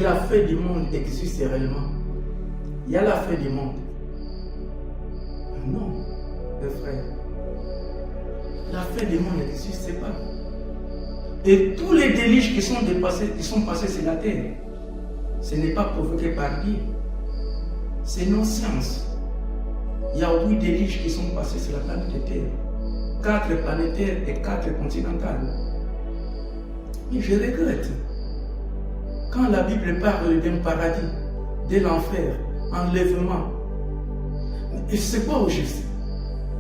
la fin du monde existe réellement? Il y a la fin du monde. Non, mes frères. La fin du monde n'existe pas. Et tous les délits qui sont passés sur la terre, ce n'est pas provoqué par Dieu. C'est nos sciences. Il y a 8 délits qui sont passés sur la planète Terre. 4 planétaires et 4 continentales. Mais je regrette. Quand la Bible parle d'un paradis, de l'enfer, enlèvement, c'est quoi au juste?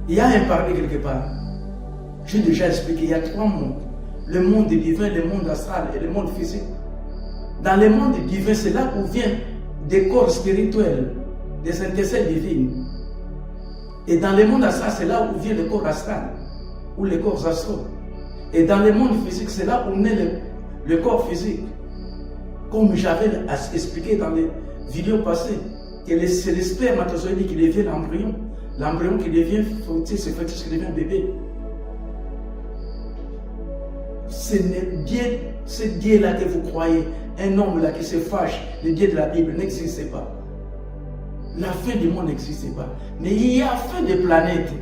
Il y a un paradis quelque part. J'ai déjà expliqué, il y a 3 mondes. Le monde divin, le monde astral et le monde physique. Dans le monde divin, c'est là où viennent des corps spirituels, des intercelles divines. Et dans le monde astral, c'est là où vient le corps astral, ou les corps astraux. Et dans le monde physique, c'est là où naît le corps physique. Comme j'avais expliqué dans les vidéos passées, que c'est le spermatozoïde qui devient l'embryon. L'embryon qui devient fœtus, c'est fœtus qui devient bébé. Ce Dieu-là que vous croyez, un homme là qui se fâche, le Dieu de la Bible n'existe pas. La fin du monde n'existe pas. Mais il y a fin des planètes.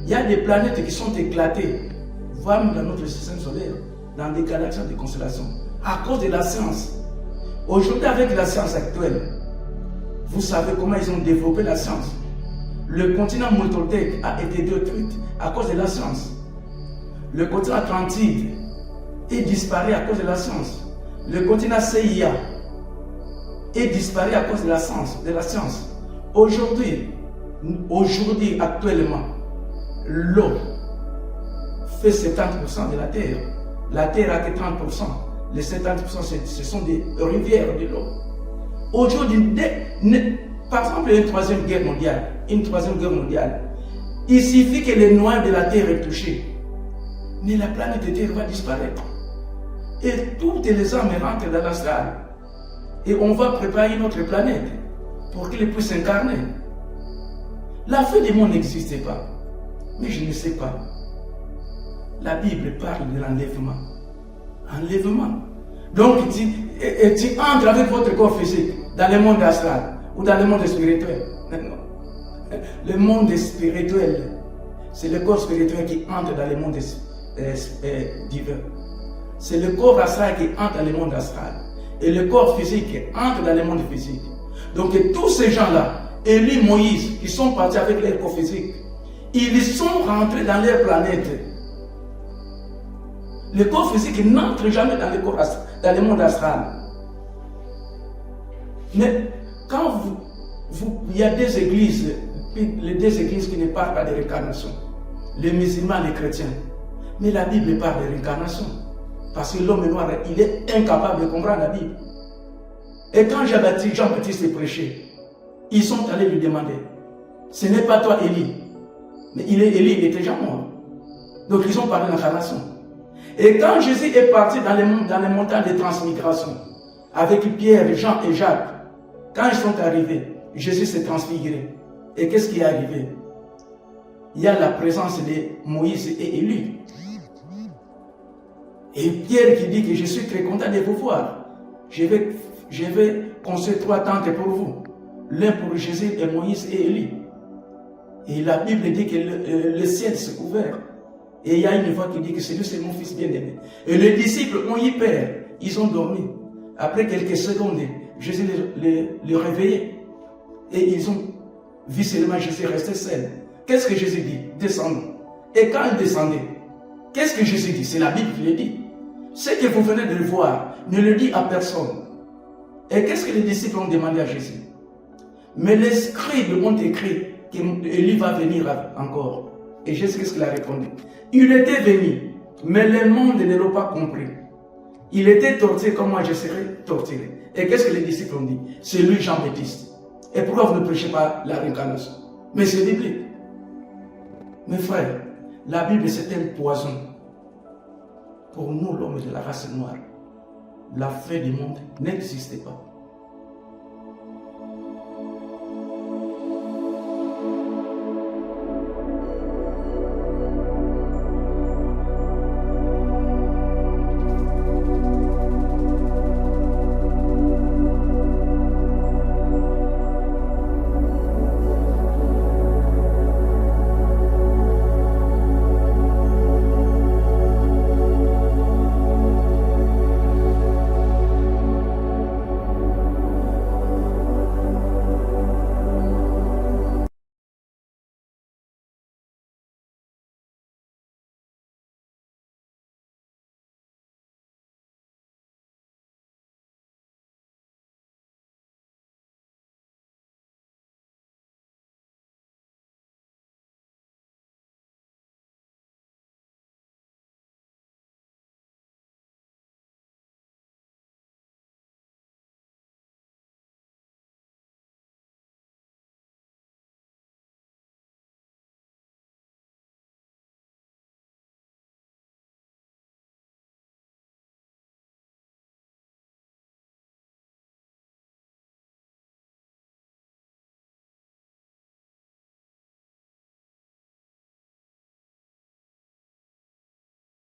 Il y a des planètes qui sont éclatées, voire même dans notre système solaire, dans des galaxies, des constellations, à cause de la science. Aujourd'hui, avec la science actuelle, vous savez comment ils ont développé la science. Le continent Moltoltec a été détruit à cause de la science. Le continent Atlantide est disparu à cause de la science. Le continent CIA est disparu à cause de la science. Aujourd'hui, actuellement, l'eau fait 70% de la Terre. La Terre a que 30%. Les 70%, ce sont des rivières de l'eau. Aujourd'hui, par exemple, une troisième guerre mondiale, il suffit que le noyau de la Terre est touché. Mais la planète Terre va disparaître. Et toutes les âmes rentrent dans l'astral. Et on va préparer une autre planète pour qu'elle puisse s'incarner. La fin du monde n'existait pas. Mais je ne sais pas. La Bible parle de l'enlèvement. Enlèvement. Donc tu entres avec votre corps physique dans le monde astral ou dans le monde spirituel. Non. Le monde spirituel, c'est le corps spirituel qui entre dans le monde divin. C'est le corps astral qui entre dans le monde astral. Et le corps physique qui entre dans le monde physique. Donc tous ces gens-là, Élie, Moïse, qui sont partis avec leur corps physique, ils sont rentrés dans leur planète. Le corps physique n'entre jamais dans le monde astral. Mais quand il y a des églises, les 2 églises qui ne parlent pas de réincarnation, les musulmans, les chrétiens. Mais la Bible parle de réincarnation. Parce que l'homme noir, il est incapable de comprendre la Bible. Et quand Jean-Baptiste prêchait, ils sont allés lui demander, ce n'est pas toi Élie. Mais Élie, il était déjà mort. Donc ils ont parlé d'incarnation. Et quand Jésus est parti dans les montagnes de transmigration, avec Pierre, Jean et Jacques, quand ils sont arrivés, Jésus s'est transfiguré. Et qu'est-ce qui est arrivé? Il y a la présence de Moïse et Élie. Et Pierre qui dit que je suis très content de vous voir. Je vais construire 3 tentes pour vous. L'un pour Jésus et Moïse et Élie. Et la Bible dit que le ciel s'est ouvert. Et il y a une voix qui dit que c'est lui, c'est mon fils bien-aimé. Et les disciples ont eu peur. Ils ont dormi. Après quelques secondes, Jésus les réveillait. Et ils ont vu seulement Jésus rester seul. Qu'est-ce que Jésus dit? Descendons. Et quand il descendait, qu'est-ce que Jésus dit? C'est la Bible qui le dit. Ce que vous venez de le voir, ne le dit à personne. Et qu'est-ce que les disciples ont demandé à Jésus? Mais les scribes ont écrit qu'Élie va venir encore. Et Jésus, qu'est-ce qu'il a répondu? Il était venu, mais le monde ne l'a pas compris. Il était torturé comme moi je serai torturé. Et qu'est-ce que les disciples ont dit? C'est lui Jean-Baptiste. Et pourquoi vous ne prêchez pas la réincarnation? Mais c'est biblique. Mes frères, la Bible c'est un poison. Pour nous, l'homme de la race noire, la fin du monde n'existe pas.